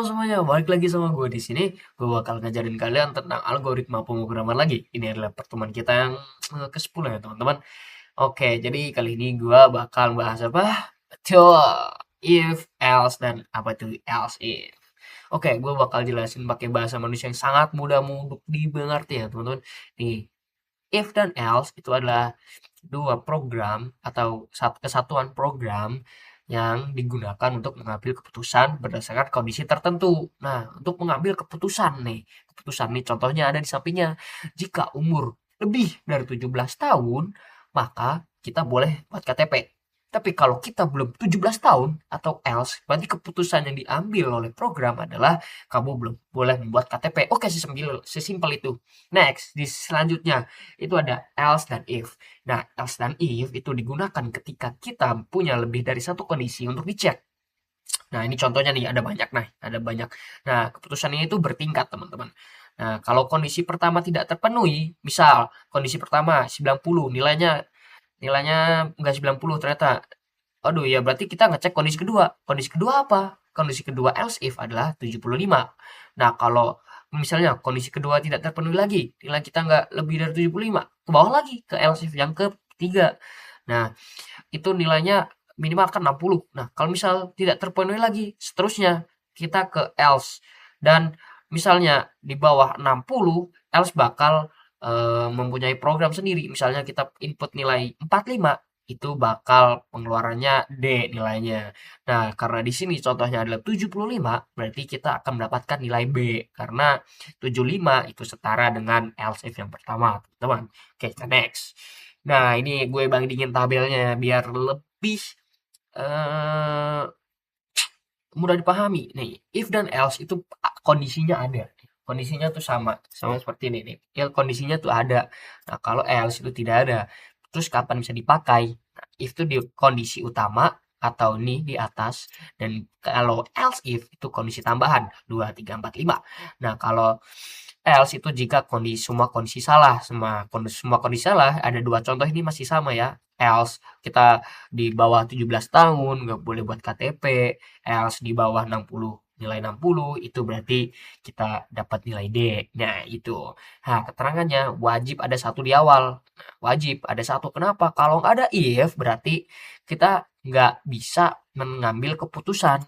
semuanya, balik lagi sama gue di sini. Gue bakal ngajarin kalian tentang algoritma pemrograman lagi. Ini adalah pertemuan kita yang ke-10 ya, teman-teman. Oke, jadi kali ini gue bakal bahas apa? Betul, if, else, dan apa itu else if. Oke, gue bakal jelasin pakai bahasa manusia yang sangat mudah untuk dimengerti ya, teman-teman. Nih, if dan else itu adalah dua program atau kesatuan program yang digunakan untuk mengambil keputusan berdasarkan kondisi tertentu. Nah, untuk mengambil keputusan nih contohnya ada di sampingnya. Jika umur lebih dari 17 tahun, maka kita boleh buat KTP. Tapi kalau kita belum 17 tahun atau else, berarti keputusan yang diambil oleh program adalah kamu belum boleh membuat KTP. Oke, sesimpel itu. Next, di selanjutnya itu ada else dan if. Nah, else dan if itu digunakan ketika kita punya lebih dari satu kondisi untuk dicek. Nah, ini contohnya nih, ada banyak. Nah, ada banyak. Nah, keputusan ini itu bertingkat, teman-teman. Nah, kalau kondisi pertama tidak terpenuhi, misal kondisi pertama 90, nilainya enggak 90 ternyata. Aduh, ya berarti kita ngecek kondisi kedua. Kondisi kedua apa? Kondisi kedua else if adalah 75. Nah, kalau misalnya kondisi kedua tidak terpenuhi lagi, nilai kita nggak lebih dari 75, ke bawah lagi ke else if yang ketiga. Nah, itu nilainya minimal kan 60. Nah, kalau misal tidak terpenuhi lagi, seterusnya kita ke else. Dan misalnya di bawah 60, else bakal mempunyai program sendiri. Misalnya kita input nilai 45, itu bakal pengeluarannya D nilainya. Nah, karena di sini contohnya adalah 75, berarti kita akan mendapatkan nilai B. Karena 75 itu setara dengan else if yang pertama, teman-teman. Oke, kita next. Nah, ini gue bandingin tabelnya biar lebih eh, mudah dipahami. Nih, if dan else itu kondisinya ada. Kondisinya tuh sama seperti ini nih. Ya, kondisinya tuh ada. Nah, kalau else itu tidak ada. Terus kapan bisa dipakai? Nah, if itu di kondisi utama atau nih di atas, dan kalau else if itu kondisi tambahan 2 3 4 5. Nah, kalau else itu jika semua kondisi salah, semua kondisi salah, ada dua contoh ini masih sama ya. Else kita di bawah 17 tahun nggak boleh buat KTP, else di bawah 60 nilai 60 itu berarti kita dapat nilai D. Nah, itu. Nah, keterangannya wajib ada satu di awal. Nah, wajib ada satu. Kenapa? Kalau nggak ada if berarti kita nggak bisa mengambil keputusan.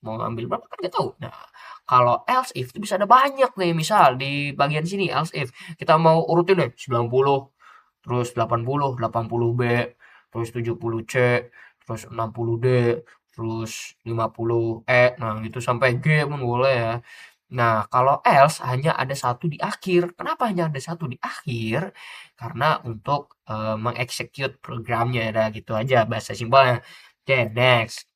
Mau ngambil berapa kan nggak tahu. Nah, kalau else if itu bisa ada banyak nih. Misal di bagian sini else if kita mau urutin deh 90, terus 80, 80B, terus 70C, terus 60D, terus 50E. Nah, gitu sampai G pun boleh ya. Nah, kalau else hanya ada satu di akhir. Kenapa hanya ada satu di akhir? Karena untuk mengeksekut programnya. Nah, gitu aja bahasa simpelnya. Oke, next.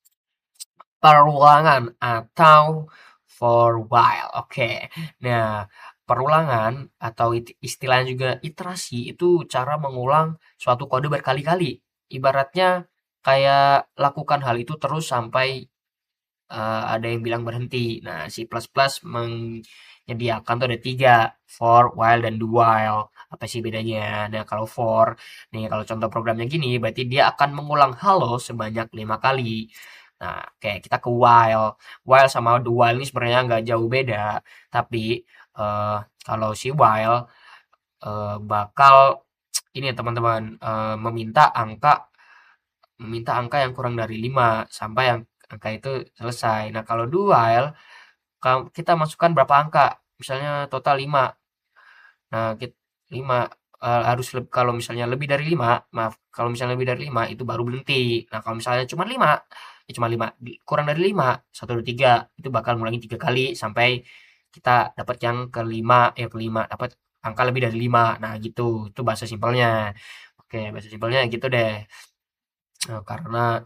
Perulangan atau for while. Oke. Nah, perulangan atau istilahnya juga iterasi itu cara mengulang suatu kode berkali-kali. Ibaratnya kayak lakukan hal itu terus sampai ada yang bilang berhenti. Nah, C++ menyediakan tuh ada tiga, for, while, dan do while. Apa sih bedanya? Nah, kalau for, nih kalau contoh programnya gini, berarti dia akan mengulang hello sebanyak 5 kali. Nah, kayak kita ke while. While sama do while ini sebenarnya nggak jauh beda, tapi eh, kalau si while bakal ini ya teman-teman, meminta angka yang kurang dari 5 sampai yang angka itu selesai. Nah, kalau do while kita masukkan berapa angka? Misalnya total 5. Nah, 5 harus kalau misalnya lebih dari 5, maaf, kalau misalnya lebih dari 5 itu baru berhenti. Nah, kalau misalnya cuma 5, ya cuma 5, kurang dari 5, 1 2 3 itu bakal ngulangi 3 kali sampai kita dapat yang kelima, kelima dapat angka lebih dari 5. Nah, gitu. Itu bahasa simpelnya. Oke, bahasa simpelnya gitu deh. Karena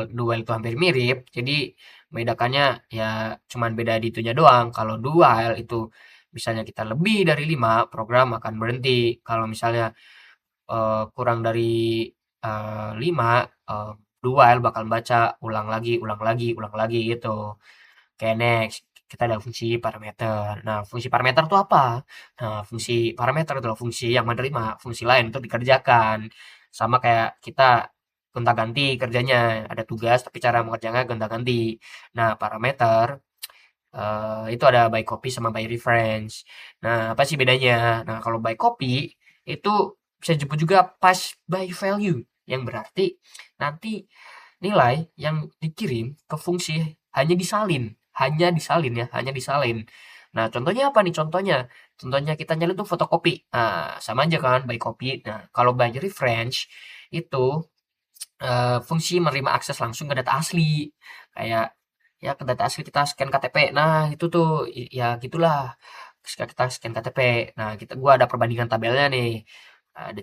do while itu hampir mirip, jadi membedakannya ya cuman beda di itunya doang. Kalau do while itu misalnya kita lebih dari 5, program akan berhenti. Kalau misalnya kurang dari 5, eee, do while bakal baca ulang lagi ulang lagi ulang lagi gitu. Oke, next, kita ada fungsi parameter. Nah, fungsi parameter itu apa? Nah, fungsi parameter adalah fungsi yang menerima fungsi lain untuk dikerjakan. Sama kayak kita gonta-ganti kerjanya, ada tugas tapi cara mengerjakannya gonta-ganti. Nah, parameter itu ada by copy sama by reference. Nah, apa sih bedanya? Nah, kalau by copy itu bisa disebut juga pass by value, yang berarti nanti nilai yang dikirim ke fungsi hanya disalin ya, hanya disalin. Nah, contohnya apa nih contohnya? Contohnya kita nyalin tuh fotokopi. Nah, sama aja kan by copy. Nah, kalau by reference itu fungsi menerima akses langsung ke data asli. Kayak ya ke data asli kita scan KTP. Nah, itu tuh ya gitulah. Ketika kita scan KTP. Nah, gua ada perbandingan tabelnya nih. Ada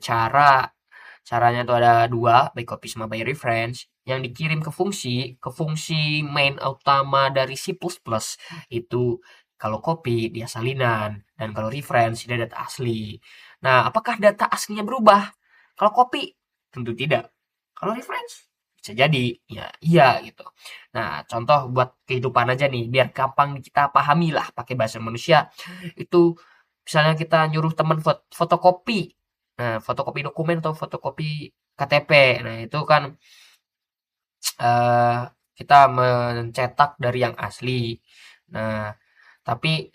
caranya tuh ada dua, by copy sama by reference yang dikirim ke fungsi main utama dari C++ itu kalau copy dia salinan dan kalau reference dia data asli. Nah, apakah data aslinya berubah? Kalau copy tentu tidak. Kalau reference bisa jadi ya iya gitu. Nah, contoh buat kehidupan aja nih biar gampang kita pahami lah pakai bahasa manusia. Itu misalnya kita nyuruh teman fotokopi. Nah, fotokopi dokumen atau fotokopi KTP. Nah, itu kan eh, kita mencetak dari yang asli. Nah, tapi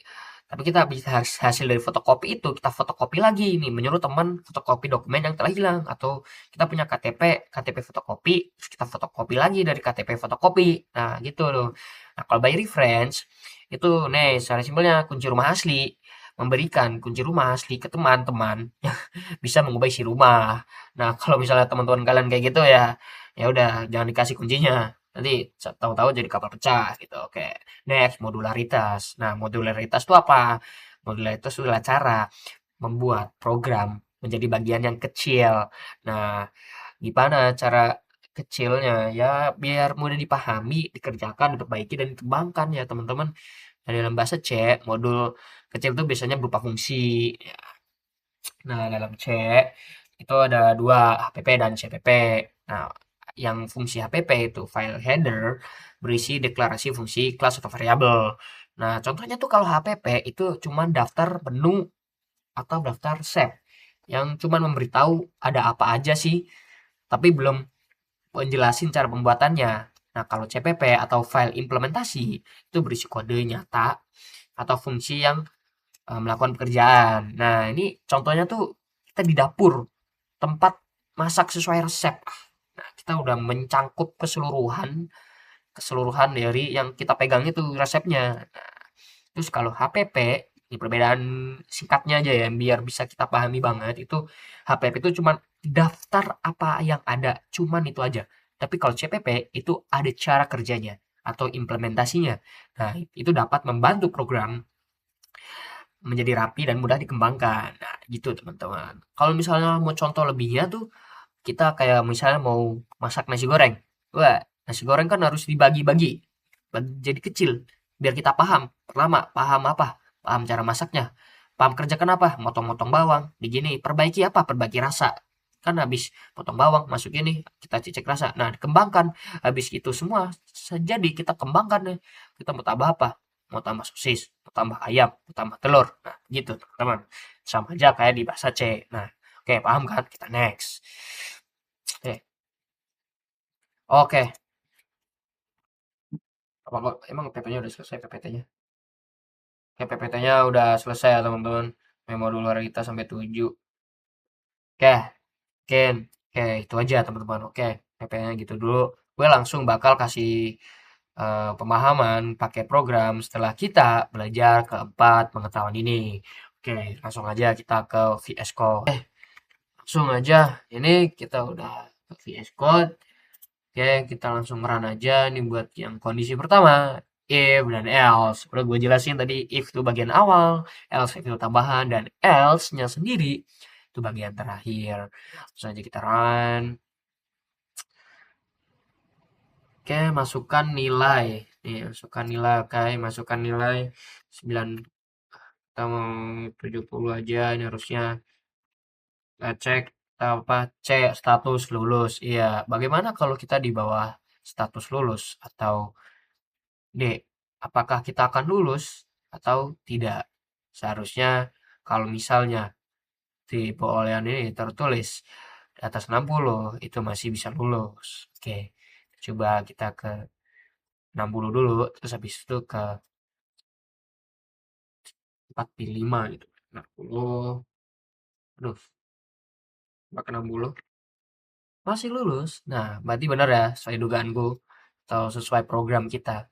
kita bisa hasil dari fotokopi itu kita fotokopi lagi nih, menyuruh teman fotokopi dokumen yang telah hilang atau kita punya KTP fotokopi, terus kita fotokopi lagi dari KTP fotokopi. Nah, gitu loh. Nah, kalau by reference itu nih secara simpelnya kunci rumah asli memberikan kunci rumah asli ke teman-teman yang bisa mengubah isi rumah. Nah, kalau misalnya teman-teman kalian kayak gitu ya, ya udah jangan dikasih kuncinya. Nanti tahu-tahu jadi kapal pecah gitu. Oke. Next, modularitas. Nah, modularitas itu apa? Modularitas itu adalah cara membuat program menjadi bagian yang kecil. Nah, gimana cara kecilnya? Ya, biar mudah dipahami, dikerjakan, diperbaiki, dan dikembangkan ya teman-teman. Nah, dalam bahasa C, modul kecil itu biasanya berupa fungsi. Ya. Nah, dalam C itu ada dua, HPP dan CPP. Nah, yang fungsi HPP itu file header berisi deklarasi fungsi kelas atau variabel. Nah, contohnya tuh kalau HPP itu cuma daftar menu atau daftar save yang cuma memberitahu ada apa aja sih, tapi belum menjelasin cara pembuatannya. Nah, kalau CPP atau file implementasi itu berisi kode nyata atau fungsi yang melakukan pekerjaan. Nah, ini contohnya tuh kita di dapur, tempat masak sesuai resep. Nah, kita udah mencangkup keseluruhan keseluruhan dari yang kita pegang itu resepnya. Nah, terus kalau HPP, ini perbedaan singkatnya aja ya, biar bisa kita pahami banget, itu HPP itu cuma daftar apa yang ada, cuman itu aja. Tapi kalau CPP itu ada cara kerjanya atau implementasinya. Nah, itu dapat membantu program menjadi rapi dan mudah dikembangkan. Nah, gitu teman-teman. Kalau misalnya mau contoh lebihnya tuh, kita kayak misalnya mau masak nasi goreng. Wah, nasi goreng kan harus dibagi-bagi jadi kecil biar kita paham. Pertama, paham apa? Paham cara masaknya. Paham kerja kenapa? Motong-motong bawang. Begini, perbaiki apa? Perbaiki rasa. Kan habis potong bawang, masuk ini, kita cicik rasa. Nah, dikembangkan. Habis itu semua jadi kita kembangkan nih. Kita mau tambah apa? Mau tambah sosis, mau tambah ayam, mau tambah telur. Nah, gitu teman-teman. Sama aja kayak di bahasa C. Nah, oke, paham kan? Kita next. Oke, oke. Apa kok emang PPT-nya udah selesai PPT-nya? Oke, PPT-nya udah selesai ya teman-teman. Memodularitas sampai 7. Oke, mungkin oke itu aja teman-teman. Oke, PPT-nya gitu dulu. Gue langsung bakal kasih pemahaman pakai program setelah kita belajar keempat pengetahuan ini. Oke, langsung aja kita ke VS Code. Langsung aja. Ini kita udah ke VS Code. Oke, kita langsung run aja nih buat yang kondisi pertama, if dan else. Udah gue jelasin tadi, if itu bagian awal, else itu tambahan, dan else-nya sendiri itu bagian terakhir. Langsung aja kita run. Oke, masukkan nilai. Nih, masukkan nilai. Oke, masukkan nilai 9. Kita mau 70 aja. Ini harusnya kita cek apa C status lulus. Iya, bagaimana kalau kita di bawah status lulus atau D, apakah kita akan lulus atau tidak? Seharusnya kalau misalnya di perolehan ini tertulis di atas 60 itu masih bisa lulus. Oke, coba kita ke 60 dulu, terus habis itu ke 45 gitu. 60, aduh, 60, masih lulus. Nah, berarti benar ya, sesuai dugaanku, atau sesuai program kita.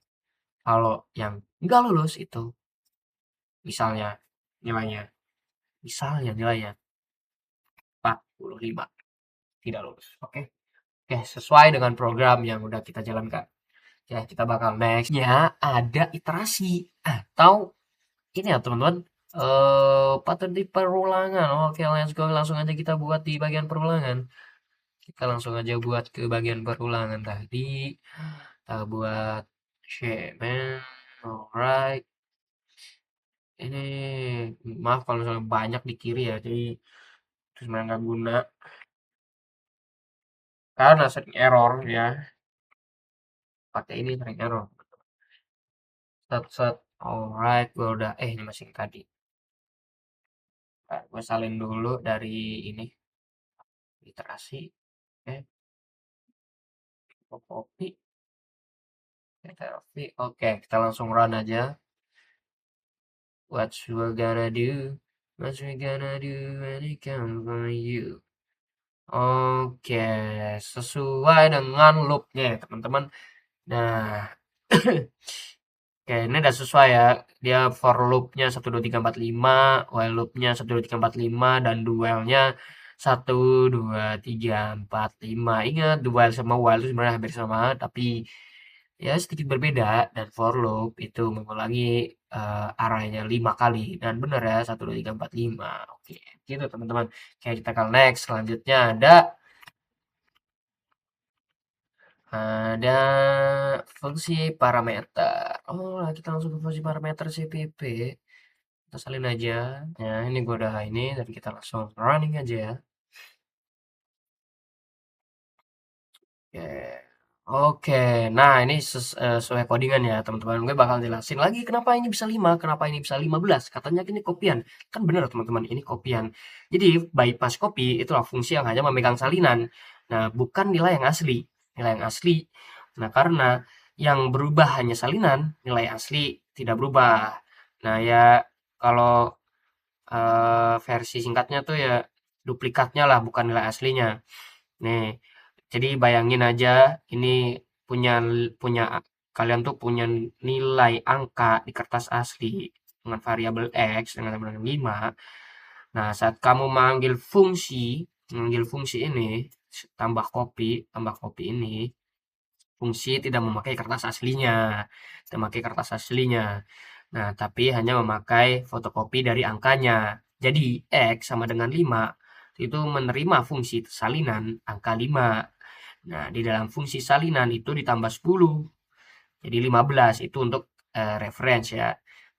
Kalau yang nggak lulus itu, misalnya nilainya, nilainya 45, tidak lulus. Oke, oke, sesuai dengan program yang udah kita jalankan. Ya, kita bakal next-nya ada iterasi atau ini ya teman-teman, patut di perulangan. Oke, let's go, langsung aja kita buat di bagian perulangan. Kita langsung aja buat ke bagian perulangan tadi. Kita buat shipment. Alright. Ini maaf kalau misalnya banyak di kiri ya. Jadi terus sebenarnya nggak guna karena sering error ya. Pakai ini sering error. Set set. Alright, gua udah ini masih yang tadi. Nah, gue salin dulu dari ini literasi. Oke, copy. Oke, kita langsung run aja. What you gonna do? What you gonna do when it comes for you? Oke, sesuai dengan loopnya ya teman-teman. Nah, oke ini udah sesuai ya. Dia for loopnya 1, 2, 3, 4, 5, while loopnya 1, 2, 3, 4, 5, dan duelnya 1, 2, 3, 4, 5. Ingat, duel sama while itu sebenarnya hampir sama, tapi ya sedikit berbeda. Dan for loop itu mengulangi arahnya 5 kali. Dan benar ya, 1, 2, 3, 4, 5. Oke, gitu teman-teman. Oke, kita akan next. Selanjutnya ada fungsi parameter. Oh, kita langsung ke fungsi parameter CPP. Kita salin aja. Ya, ini gue udah ini, dan kita langsung running aja ya. Oke. Oke, nah ini sesuai codingan ya teman-teman. Gue bakal jelasin lagi kenapa ini bisa 5, kenapa ini bisa 15. Katanya ini kopian. Kan benar teman-teman, ini kopian. Jadi bypass copy itulah fungsi yang hanya memegang salinan. Nah, bukan nilai yang asli. Nilai yang asli. Nah, karena yang berubah hanya salinan, nilai asli tidak berubah. Nah, ya kalau versi singkatnya tuh ya duplikatnya lah, bukan nilai aslinya. Nih, jadi bayangin aja ini punya punya kalian tuh punya nilai angka di kertas asli dengan variabel x dengan dengan 5. Nah, saat kamu manggil fungsi ini tambah kopi ini, fungsi tidak memakai kertas aslinya, tidak memakai kertas aslinya. Nah, tapi hanya memakai fotokopi dari angkanya. Jadi, x sama dengan 5 itu menerima fungsi salinan angka 5. Nah, di dalam fungsi salinan itu ditambah 10. Jadi 15 itu untuk reference ya.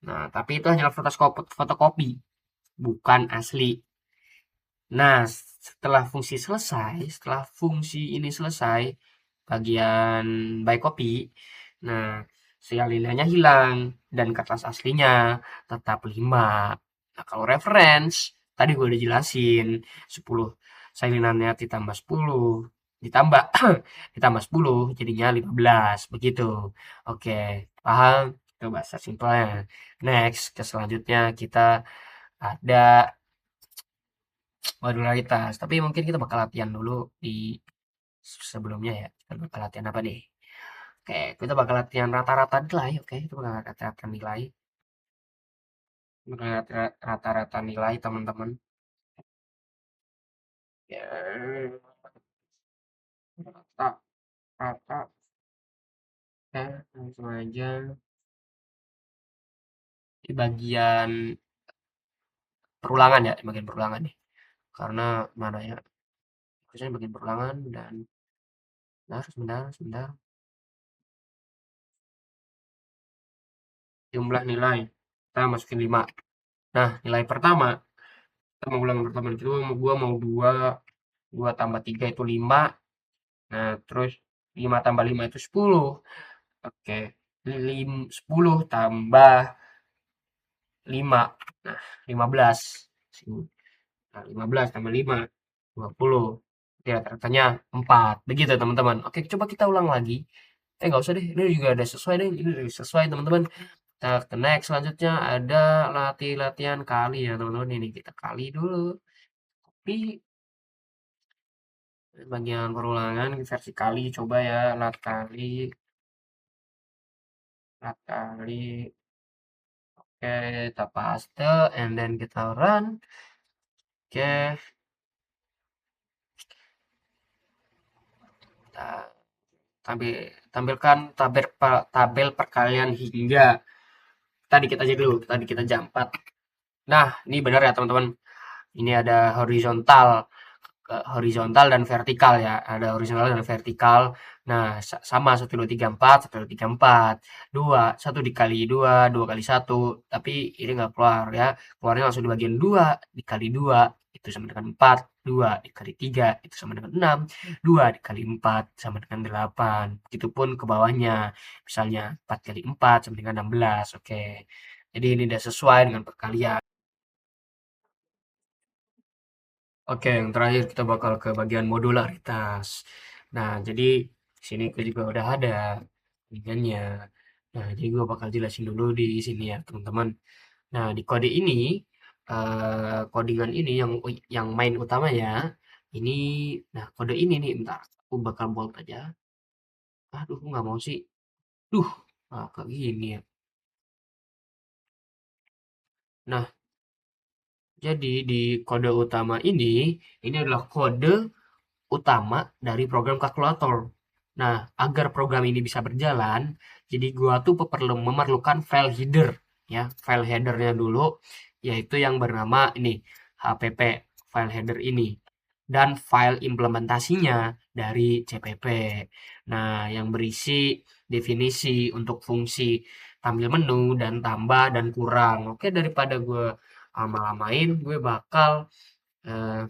Nah, tapi itu hanya fotokopi, bukan asli. Nah, setelah fungsi ini selesai, bagian by copy, nah, salinannya hilang dan kertas aslinya tetap 5. Nah, kalau reference, tadi gue udah jelasin, 10 salinannya ditambah 10, ditambah ditambah 10 jadinya 15 begitu. Oke, paham? Itu bahasa simpelnya. Next, ke selanjutnya kita ada modularitas. Tapi mungkin kita bakal latihan dulu di sebelumnya ya. Kita bakal latihan apa nih? Oke, kita bakal latihan rata-rata nilai. Oke, kita bakal rata-rata nilai. Bakal rata-rata nilai teman-teman. Ya, rata, rata. Ya, langsung aja. Di bagian perulangan ya, di bagian perulangan nih. Karena mana ya? Biasanya bagian perulangan dan sebentar. Jumlah nilai. Kita masukin 5. Nah, nilai pertama. Kita mau ulang pertama itu gua mau 2 tambah 3 itu 5. Nah, terus 5 tambah 5 itu 10. Oke. 10 tambah 5. Nah, 15. Nah, 15 tambah 5. 20. Ya, rata-ratanya 4. Begitu, teman-teman. Oke, coba kita ulang lagi. Nggak usah deh. Ini juga ada sesuai deh. Ini udah sesuai, teman-teman. Kita ke next, selanjutnya ada latihan kali ya teman-teman. Ini kita kali dulu. Tapi bagian perulangan versi kali coba ya, lat kali. Oke, kita paste and then kita run. Oke, kita tampilkan tabel perkalian hingga tadi kita aja dulu, tadi kita jam 4. Nah, ini benar ya teman-teman. Ini ada horizontal dan vertikal ya. Ada horizontal dan vertikal. Nah, sama 1 2 3 4, 1 2 3 4. 2, 1 dikali 2, 2 kali 1. Tapi ini nggak keluar ya. Keluarnya langsung di bagian 2 dikali 2 itu sama dengan 4, 2 dikali 3 itu sama dengan 6, 2 dikali 4 sama dengan 8. Begitupun ke bawahnya. Misalnya 4 kali 4 sama dengan 16. Oke. Jadi ini udah sesuai dengan perkalian. Oke, yang terakhir kita bakal ke bagian modularitas. Nah, jadi di sini gue juga udah ada bimbingannya. Nah, jadi gue bakal jelasin dulu di sini ya, teman-teman. Nah, di kode ini, codingan ini yang main utama ya. Ini, nah kode ini nih, bentar, aku bakal bold aja. Aduh, nggak mau sih. Duh, kayak gini ya. Nah, jadi di kode utama ini adalah kode utama dari program kalkulator. Nah, agar program ini bisa berjalan, jadi gua tuh memerlukan file header ya, file headernya dulu yaitu yang bernama ini HPP file header ini dan file implementasinya dari CPP. Nah, yang berisi definisi untuk fungsi tampil menu dan tambah dan kurang. Oke, daripada gue lama-lamain, gue bakal eh,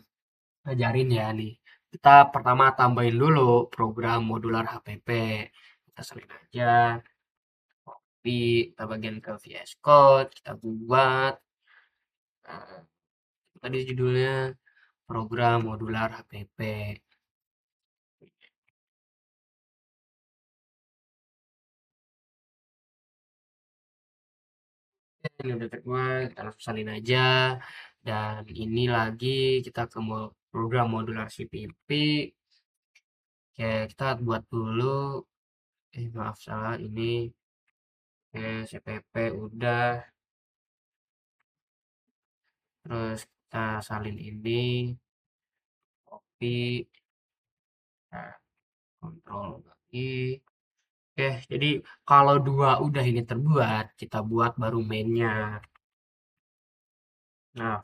ajarin ya nih. Kita pertama tambahin dulu program modular HPP. Kita salin aja. Copy, kita bagian ke VS Code, kita buat. Nah, tadi judulnya program modular HPP. Ini udah terbuat, kita langsung salin aja. Dan ini lagi kita ke program modular CPP. Oke, kita buat dulu. Maaf salah ini. Oke, CPP udah. Terus kita salin ini. Copy. Nah, kontrol lagi. Oke, jadi kalau dua udah ini terbuat, kita buat baru mainnya. Nah,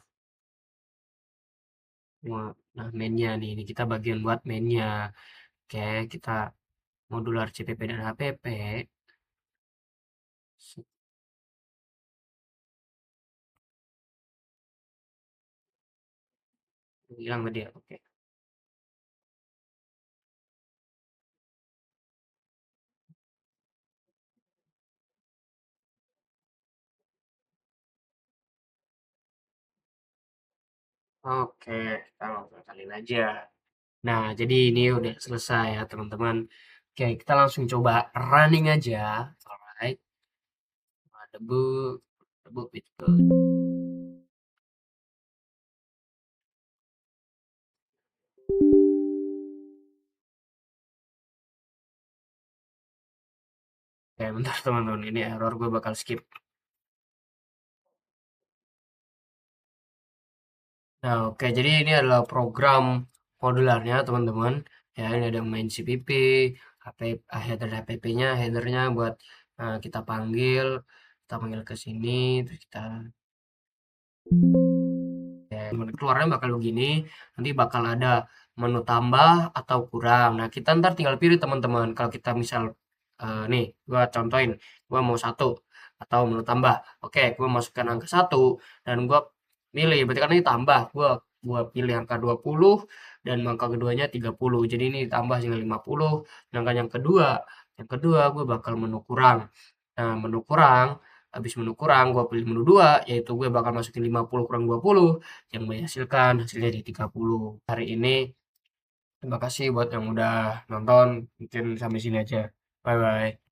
nah mainnya nih, ini kita bagian buat mainnya. Oke, kita modular CPP dan HPP. Hilang tadi ya, oke. Oke, kita langsung salin aja. Nah, jadi ini udah selesai ya teman-teman. Oke, kita langsung coba running aja. Alright, debug, debug itu. Oke, bentar teman-teman, ini error gue bakal skip. Nah, oke, jadi ini adalah program modularnya, teman-teman. Ya, ini ada main CPP, HP, header HPP-nya, headernya buat kita panggil ke sini, terus kita keluarnya bakal begini, nanti bakal ada menu tambah atau kurang. Nah, kita ntar tinggal pilih teman-teman. Kalau kita misal nih, gua contohin, gua mau satu atau menu tambah. Oke, gua masukkan angka satu dan gua pilih. Berarti kan ini tambah. Gua pilih angka 20 dan angka keduanya 30. Jadi ini tambah sehingga 50. Sedangkan yang kedua gue bakal menu kurang. Nah, menu kurang, habis menu kurang, gue pilih menu 2, yaitu gue bakal masukin 50 kurang 20, yang menghasilkan hasilnya di 30. Hari ini, terima kasih buat yang udah nonton. Mungkin sampai sini aja. Bye-bye.